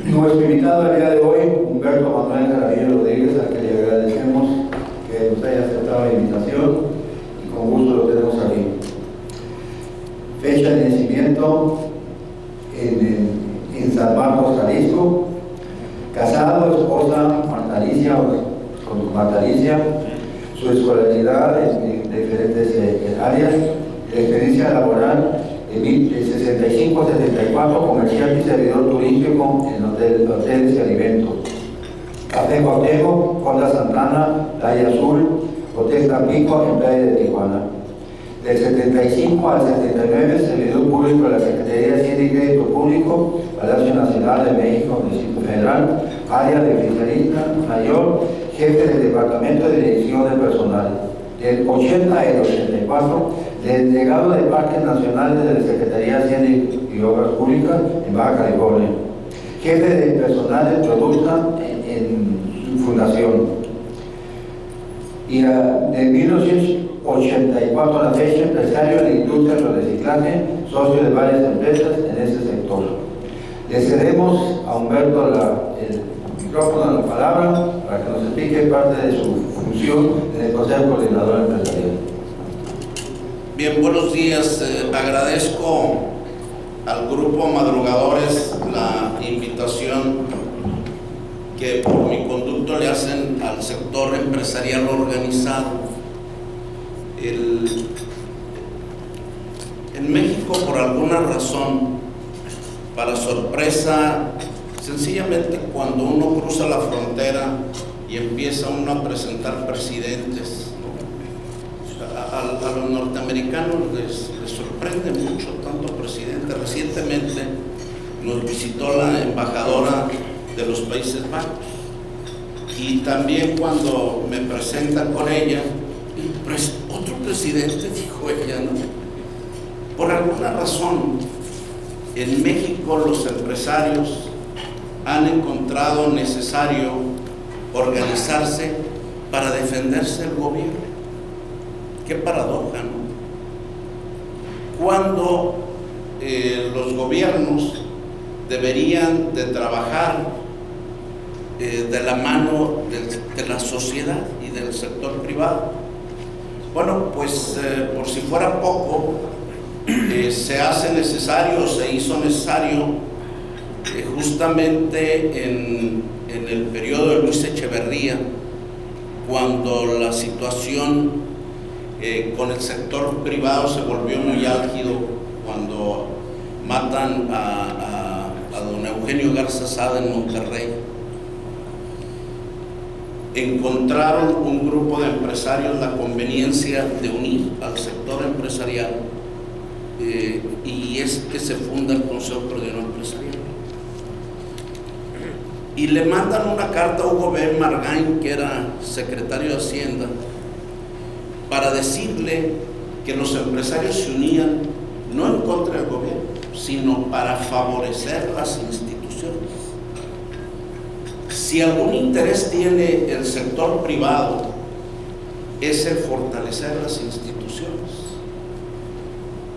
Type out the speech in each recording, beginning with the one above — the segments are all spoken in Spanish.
Nuestro invitado el día de hoy, Humberto Manuel Jaramillo Rodríguez, al que le agradecemos que nos haya aceptado la invitación y con gusto lo tenemos aquí. Fecha de nacimiento en San Marcos, Jalisco. Casado, esposa Marta Alicia, con Marta Alicia. Su escolaridad en diferentes áreas. Experiencia laboral de 65 a 74, comercial y servidor turístico en hoteles y alimentos. Café Cuauhtémoc, Honda Santana, Playa Azul, Hotel Tampico en Playa de Tijuana. Del 75 al 79, servidor público de la Secretaría de Hacienda y Crédito Público, Palacio Nacional de México, Distrito Federal, área de fiscalista mayor, jefe del Departamento de Dirección de Personal. Del 80 al 84, delegado de Parques Nacionales de la Secretaría de Hacienda y Obras Públicas en Baja California. Jefe de personal de Produzca en su fundación. Y de 1984 a la fecha, empresario de la industria del reciclaje, socio de varias empresas en ese sector. Le cedemos a Humberto el micrófono, la palabra, para que nos explique parte de su función en el Consejo Coordinador Empresarial. Bien, buenos días. Agradezco al Grupo Madrugadores la invitación que por mi conducto le hacen al sector empresarial organizado. En México, por alguna razón, para sorpresa, sencillamente cuando uno cruza la frontera y empieza uno a presentar presidentes, a los norteamericanos les sorprende mucho tanto presidente. Recientemente nos visitó la embajadora de los Países Bajos y también cuando me presentan con ella, otro presidente, dijo ella, ¿no? Por alguna razón en México los empresarios han encontrado necesario organizarse para defenderse del gobierno. Qué paradoja, ¿no? Cuando los gobiernos deberían de trabajar de la mano de la sociedad y del sector privado. Bueno, pues por si fuera poco, se hizo necesario justamente en el periodo de Luis Echeverría, cuando la situación con el sector privado se volvió muy álgido, cuando matan a don Eugenio Garza Sada en Monterrey. Encontraron un grupo de empresarios la conveniencia de unir al sector empresarial y es que se funda el Consejo Coordinador Empresarial. Y le mandan una carta a Hugo B. Margain, que era secretario de Hacienda, para decirle que los empresarios se unían no en contra del gobierno, sino para favorecer las instituciones. Si algún interés tiene el sector privado, es el fortalecer las instituciones.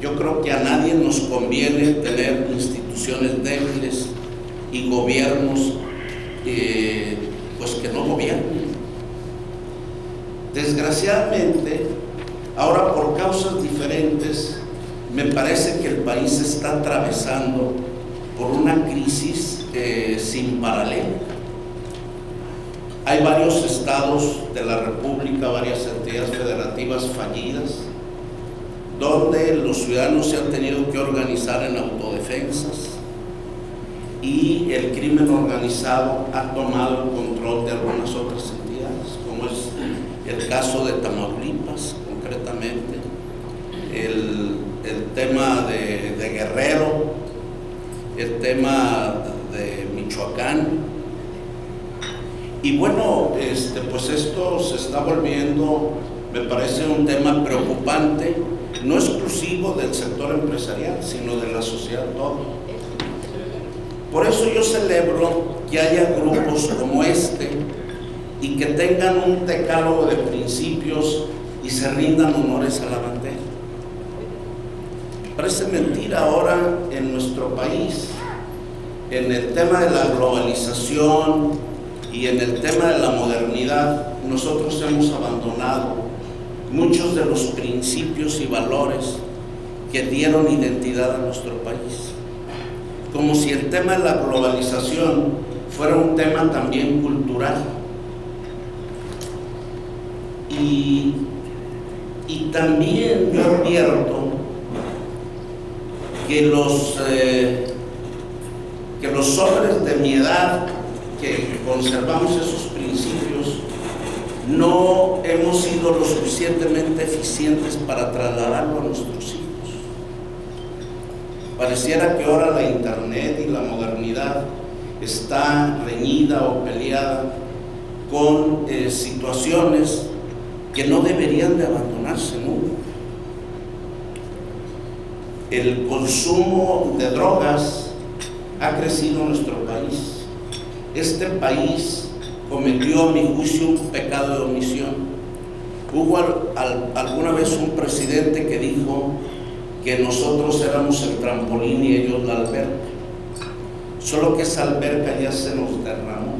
Yo creo que a nadie nos conviene tener instituciones débiles y gobiernos pues que no gobiernen. Desgraciadamente, ahora por causas diferentes, me parece que el país está atravesando por una crisis sin paralelo. Hay varios estados de la República, varias entidades federativas fallidas, donde los ciudadanos se han tenido que organizar en autodefensas y el crimen organizado ha tomado el control de algunas otras entidades, como es el caso de Tamaulipas, concretamente, el tema de Guerrero, el tema de Michoacán. Y bueno, pues esto se está volviendo, me parece, un tema preocupante, no exclusivo del sector empresarial, sino de la sociedad toda. Por eso yo celebro que haya grupos como este y que tengan un decálogo de principios y se rindan honores a la bandera. Parece mentira ahora en nuestro país en el tema de la globalización y en el tema de la modernidad, nosotros hemos abandonado muchos de los principios y valores que dieron identidad a nuestro país. Como si el tema de la globalización fuera un tema también cultural. Y también yo advierto que los hombres de mi edad que conservamos esos principios no hemos sido lo suficientemente eficientes para trasladarlo a nuestros hijos. Pareciera que ahora la internet y la modernidad está reñida o peleada con situaciones que no deberían de abandonarse nunca. El consumo de drogas ha crecido en nuestro país. Este país cometió, a mi juicio, un pecado de omisión. Hubo alguna vez un presidente que dijo que nosotros éramos el trampolín y ellos la alberca. Solo que esa alberca ya se nos derramó,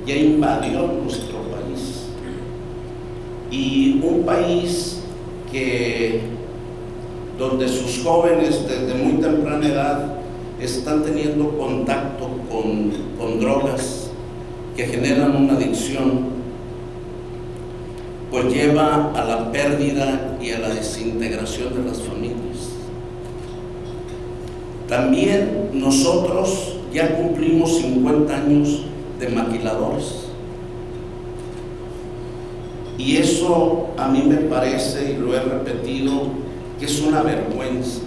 ya invadió nuestro país. Y un país donde sus jóvenes desde muy temprana edad están teniendo contacto con drogas que generan una adicción, pues lleva a la pérdida y a la desintegración de las familias. También nosotros ya cumplimos 50 años de maquiladores. Y eso a mí me parece, y lo he repetido, que es una vergüenza.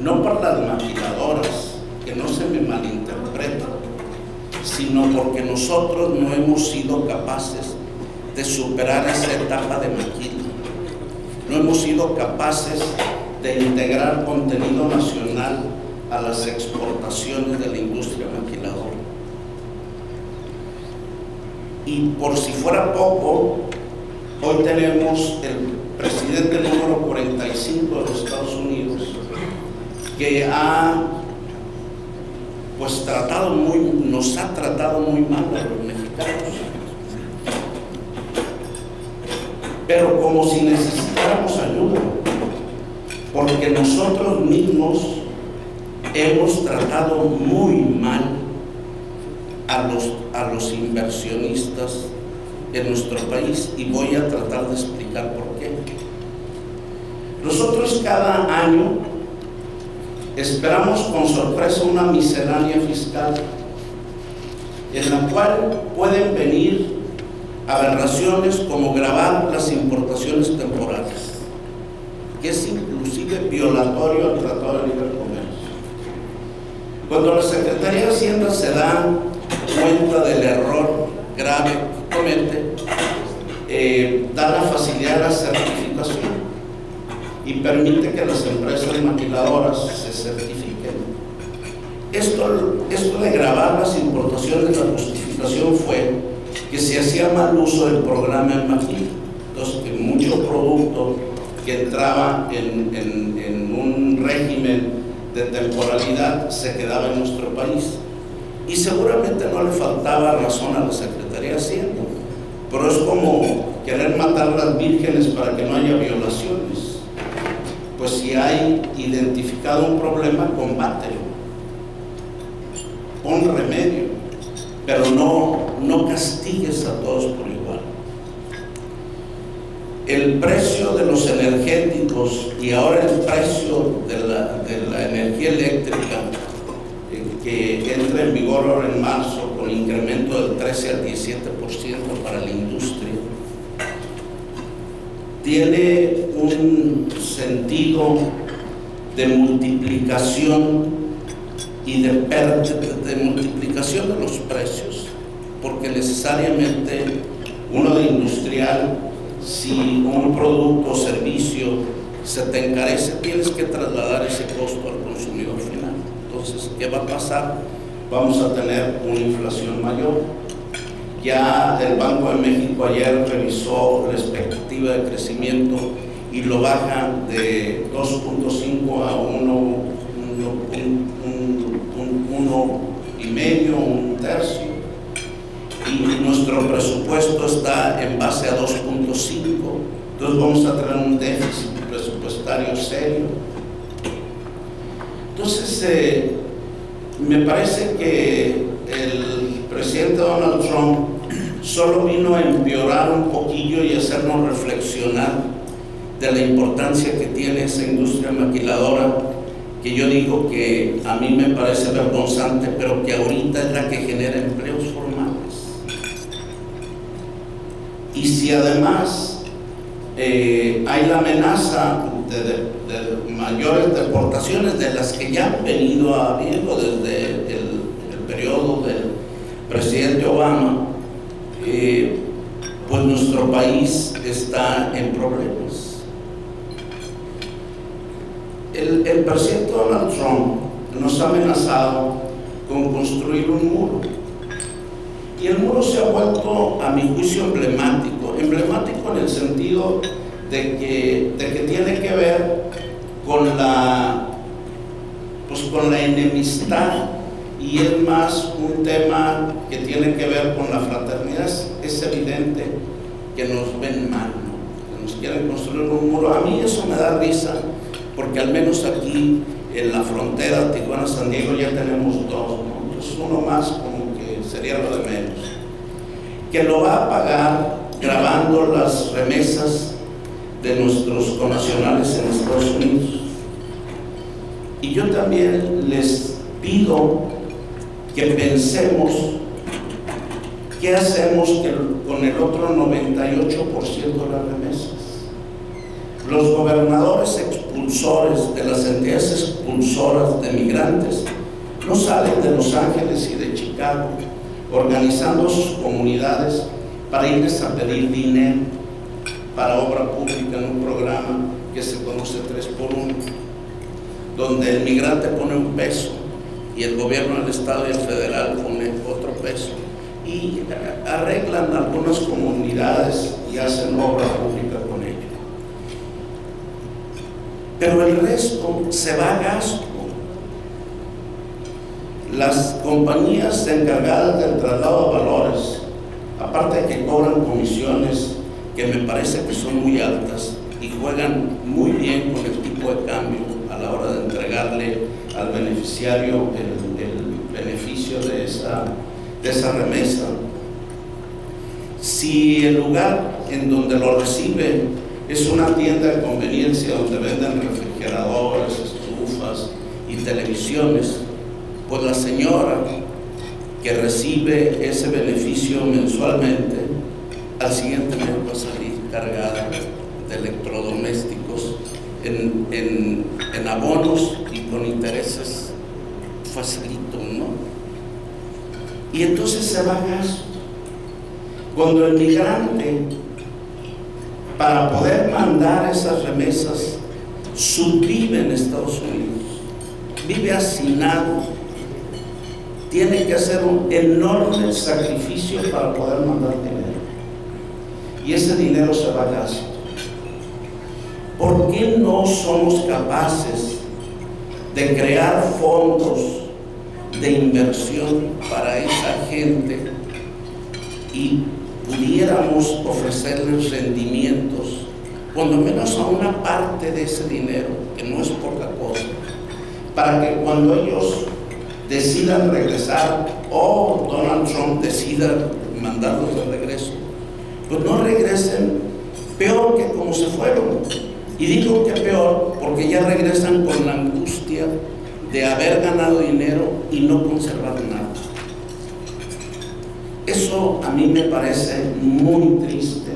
No por las maquiladoras, que no se me malinterpreten, sino porque nosotros no hemos sido capaces de superar esa etapa de maquila. No hemos sido capaces de integrar contenido nacional a las exportaciones de la industria maquiladora. Y por si fuera poco, hoy tenemos el presidente número 45 de los Estados Unidos, que nos ha tratado muy mal a los mexicanos, pero como si necesitáramos ayuda, porque nosotros mismos hemos tratado muy mal a los inversionistas en nuestro país, y voy a tratar de explicar por qué. Nosotros cada año esperamos con sorpresa una miscelánea fiscal en la cual pueden venir aberraciones como gravar las importaciones temporales, que es inclusive violatorio al Tratado de Libre Comercio. Cuando la Secretaría de Hacienda se da cuenta del error grave que comete, da la facilidad de la certificación y permite que las empresas maquiladoras se certifiquen. Esto de grabar las importaciones, la justificación fue que se hacía mal uso del programa en maquila. Entonces, que mucho producto que entraba en un régimen de temporalidad se quedaba en nuestro país. Y seguramente no le faltaba razón a la Secretaría de Hacienda, pero es como querer matar a las vírgenes para que no haya violaciones. Pues si hay identificado un problema, combátelo, pon remedio, pero no castigues a todos por igual. El precio de los energéticos y ahora el precio de la energía eléctrica, que entra en vigor ahora en marzo con incremento del 13 al 17% para la industria, tiene un sentido de multiplicación y de multiplicación de los precios, porque necesariamente uno de industrial, si un producto o servicio se te encarece, tienes que trasladar ese costo al consumidor final. Entonces, ¿qué va a pasar? Vamos a tener una inflación mayor. Ya el Banco de México ayer revisó la expectativa de crecimiento y lo baja de 2.5 a 1.5 1,5, 1/3, y nuestro presupuesto está en base a 2,5, entonces vamos a tener un déficit presupuestario serio. Entonces, me parece que el presidente Donald Trump solo vino a empeorar un poquillo y hacernos reflexionar de la importancia que tiene esa industria maquiladora, que yo digo que a mí me parece vergonzante, pero que ahorita es la que genera empleos formales. Y si además hay la amenaza de mayores deportaciones, de las que ya han venido habiendo desde el periodo del presidente Obama, pues nuestro país está en problemas. El presidente Donald Trump nos ha amenazado con construir un muro, y el muro se ha vuelto, a mi juicio, emblemático en el sentido de que tiene que ver con la enemistad, y es más un tema que tiene que ver con la fraternidad. Es evidente que nos ven mal, ¿no? Que nos quieren construir un muro. A mí eso me da risa, porque al menos aquí en la frontera Tijuana-San Diego ya tenemos dos, ¿no? Entonces uno más como que sería lo de menos, que lo va a pagar grabando las remesas de nuestros connacionales en Estados Unidos. Y yo también les pido que pensemos qué hacemos con el otro 98% de las remesas. Los gobernadores expulsores de las entidades expulsoras de migrantes no salen de Los Ángeles y de Chicago organizando sus comunidades para irles a pedir dinero para obra pública en un programa que se conoce 3x1, donde el migrante pone un peso y el gobierno del estado y el federal pone otro peso, y arreglan algunas comunidades y hacen obra pública con ello. Pero el resto se va a gasto. Las compañías encargadas del traslado de valores, aparte de que cobran comisiones que me parece que son muy altas y juegan muy bien con el tipo de cambio a la hora de entregarle al beneficiario el beneficio de esa remesa, si el lugar en donde lo recibe es una tienda de conveniencia donde venden refrigeradores, estufas y televisiones, pues la señora que recibe ese beneficio mensualmente, al siguiente mes va a salir cargada de electrodomésticos en abonos y con intereses facilitos, ¿no? Y entonces se va a gasto. Cuando el migrante, para poder mandar esas remesas, subvive en Estados Unidos, vive hacinado, tiene que hacer un enorme sacrificio para poder mandar dinero, y ese dinero se va a gasto. ¿Por qué no somos capaces de crear fondos de inversión para esa gente y pudiéramos ofrecerles rendimientos, cuando menos a una parte de ese dinero, que no es poca cosa, para que cuando ellos decidan regresar, o Donald Trump decida mandarlos de regreso, pues no regresen peor que como se fueron? Y digo que peor porque ya regresan con la angustia de haber ganado dinero y no conservar nada. Eso a mí me parece muy triste,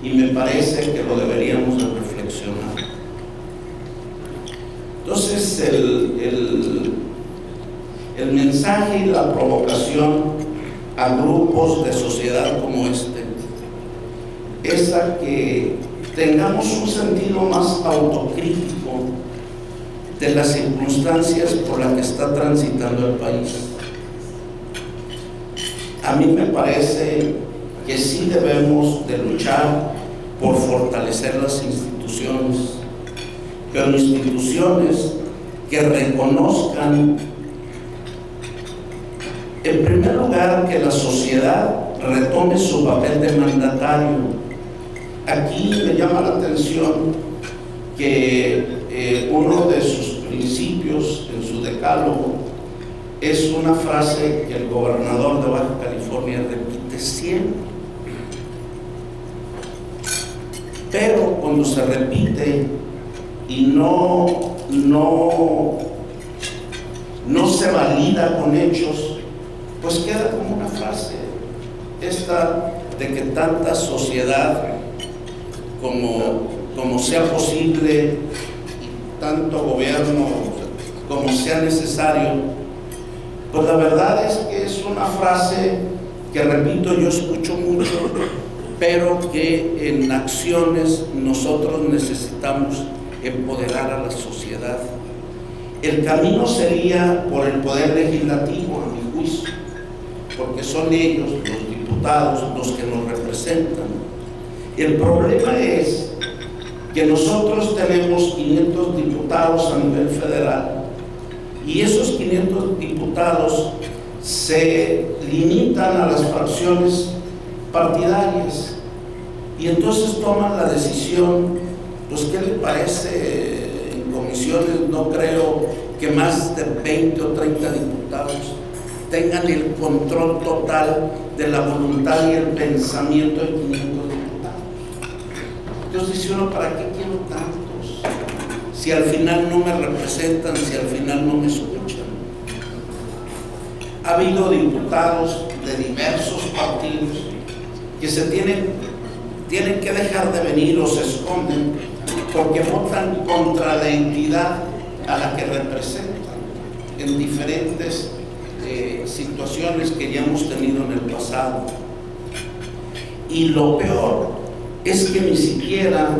y me parece que lo deberíamos de reflexionar. Entonces el mensaje y la provocación a grupos de sociedad como este es a que tengamos un sentido más autocrítico de las circunstancias por las que está transitando el país. A mí me parece que sí debemos de luchar por fortalecer las instituciones, pero instituciones que reconozcan En primer lugar, que la sociedad retome su papel de mandatario. Aquí me llama la atención que uno de sus principios en su decálogo es una frase que el gobernador de Baja California repite siempre. Pero cuando se repite y no se valida con hechos, pues queda como una frase esta de que tanta sociedad como sea posible y tanto gobierno como sea necesario. Pues la verdad es que es una frase que, repito, yo escucho mucho, pero que en acciones nosotros necesitamos empoderar a la sociedad. El camino sería por el poder legislativo, a mi juicio, porque son ellos, los diputados, los que nos representan. El problema es que nosotros tenemos 500 diputados a nivel federal y esos 500 diputados se limitan a las fracciones partidarias y entonces toman la decisión. Pues ¿qué le parece? En comisiones no creo que más de 20 o 30 diputados tengan el control total de la voluntad y el pensamiento de 500 diputados. Entonces dice uno, ¿para qué quiero tantos? Si al final no me representan, si al final no me escuchan. Ha habido diputados de diversos partidos que se tienen que dejar de venir o se esconden porque votan contra la entidad a la que representan en diferentes situaciones que ya hemos tenido en el pasado. Y lo peor es que ni siquiera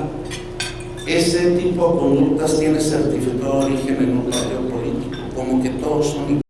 ese tipo de conductas tiene certificado de origen en un partido político, como que todos son iguales.